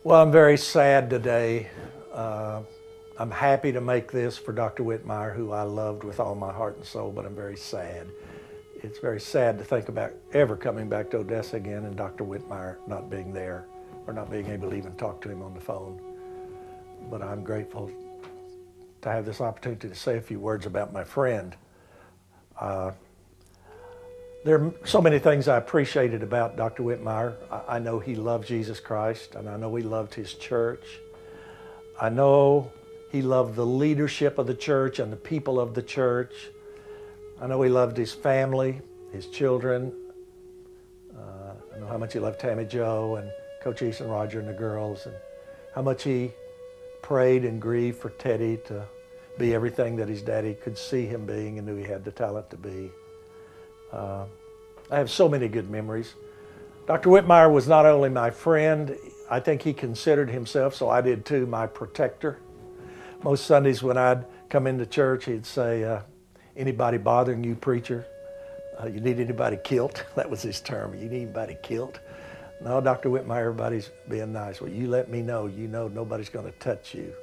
Well, I'm very sad today. I'm happy to make this for Dr. Whitmire, who I loved with all my heart and soul, but I'm very sad. It's very sad to think about ever coming back to Odessa again and Dr. Whitmire not being there or not being able to even talk to him on the phone. But I'm grateful to have this opportunity to say a few words about my friend. There are so many things I appreciated about Dr. Whitmire. I know he loved Jesus Christ, and I know he loved his church. I know he loved the leadership of the church and the people of the church. I know he loved his family, his children. I know how much he loved Tammy Jo and Coach East and Roger and the girls, and how much he prayed and grieved for Teddy to be everything that his daddy could see him being and knew he had the talent to be. I have so many good memories. Dr. Whitmire was not only my friend, I think he considered himself, so I did too, my protector. Most Sundays when I'd come into church, he'd say, anybody bothering you, preacher? You need anybody killed? That was his term. You need anybody killed? No, Dr. Whitmire, everybody's being nice. Well, you let me know. You know nobody's going to touch you.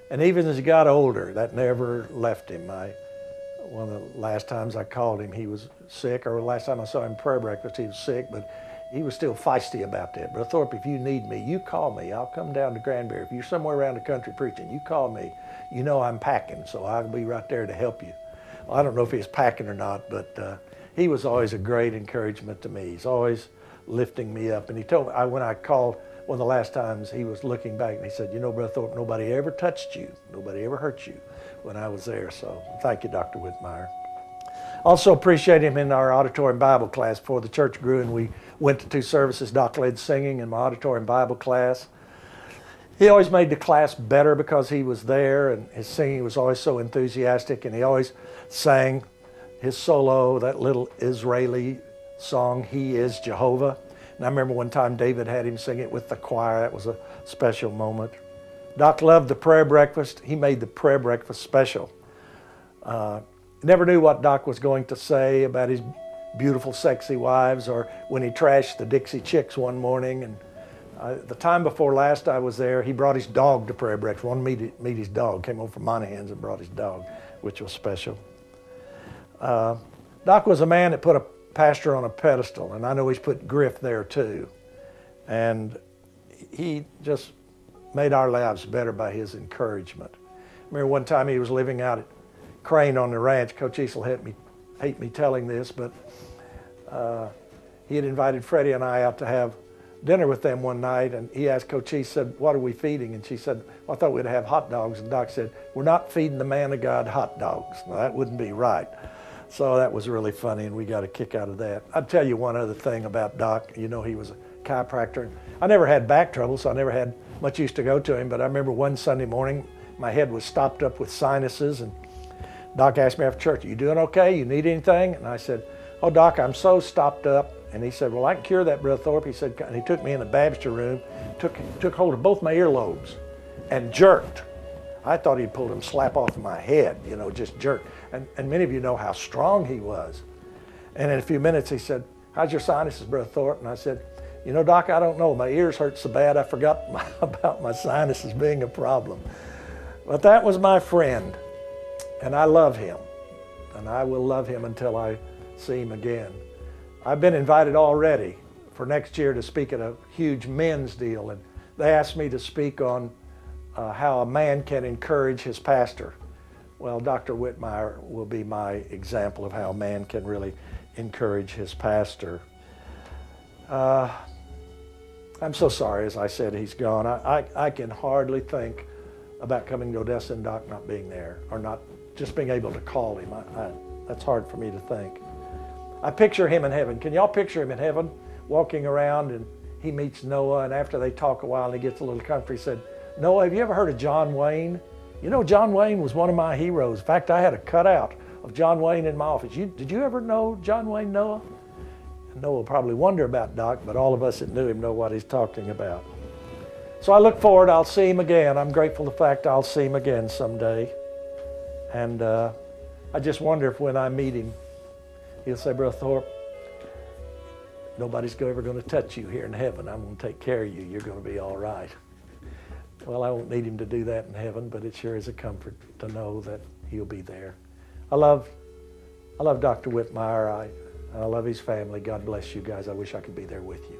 And even as he got older, that never left him. One of the last times I called him, he was sick, or the last time I saw him in prayer breakfast, he was sick, but he was still feisty about that. Brother Thorpe, if you need me, you call me. I'll come down to Granberry. If you're somewhere around the country preaching, you call me. You know I'm packing, so I'll be right there to help you. Well, I don't know if he was packing or not, but he was always a great encouragement to me. He's always lifting me up. And he told me, when I called one of the last times, he was looking back and he said, you know, Brother Thorpe, nobody ever touched you. Nobody ever hurt you when I was there. So thank you, Dr. Whitmire. Also appreciate him in our auditorium Bible class before the church grew and we went to 2 services. Doc led singing in my auditorium Bible class. He always made the class better because he was there, and his singing was always so enthusiastic, and he always sang his solo, that little Israeli song, He is Jehovah. And I remember one time David had him sing it with the choir. That was a special moment. Doc loved the prayer breakfast. He made the prayer breakfast special. Never knew what Doc was going to say about his beautiful, sexy wives, or when he trashed the Dixie Chicks one morning. And the time before last I was there, he brought his dog to prayer breakfast. Wanted me to meet his dog. Came over from Monahans and brought his dog, which was special. Doc was a man that put a pastor on a pedestal, and I know he's put Griff there too. And he just made our lives better by his encouragement. I remember one time he was living out at Crane on the ranch. Coach East will hate me telling this, but he had invited Freddie and I out to have dinner with them one night, and he asked Coach East, said, what are we feeding? And she said, well, I thought we'd have hot dogs. And Doc said, we're not feeding the man of God hot dogs. Now, that wouldn't be right. So that was really funny, and we got a kick out of that. I'll tell you one other thing about Doc. You know, he was a chiropractor. I never had back trouble, so I never had much use to go to him, but I remember one Sunday morning, my head was stopped up with sinuses, and Doc asked me after church, you doing okay? You need anything? And I said, oh, Doc, I'm so stopped up. And he said, well, I can cure that, Brother Thorpe. He said, and he took me in the baptistry room, took hold of both my earlobes and jerked. I thought he'd pulled them slap off of my head, you know, just jerked. And many of you know how strong he was. And in a few minutes he said, how's your sinuses, Brother Thorpe? And I said, you know, Doc, I don't know. My ears hurt so bad I forgot about my sinuses being a problem. But that was my friend. And I love him, and I will love him until I see him again. I've been invited already for next year to speak at a huge men's deal, and they asked me to speak on how a man can encourage his pastor. Well, Dr. Whitmire will be my example of how a man can really encourage his pastor. I'm so sorry, as I said, he's gone. I can hardly think about coming to Odessa and Doc not being there, or not just being able to call him. That's hard for me to think. I picture him in heaven. Can y'all picture him in heaven, walking around, and he meets Noah, and after they talk a while and he gets a little comfort, he said, Noah, have you ever heard of John Wayne? You know, John Wayne was one of my heroes. In fact, I had a cutout of John Wayne in my office. Did you ever know John Wayne, Noah? And Noah will probably wonder about Doc, but all of us that knew him know what he's talking about. So I look forward, I'll see him again. I'm grateful for the fact I'll see him again someday. And I just wonder if when I meet him, he'll say, Brother Thorpe, nobody's ever going to touch you here in heaven. I'm going to take care of you. You're going to be all right. Well, I won't need him to do that in heaven, but it sure is a comfort to know that he'll be there. I love Dr. Whitmire. I love his family. God bless you guys. I wish I could be there with you.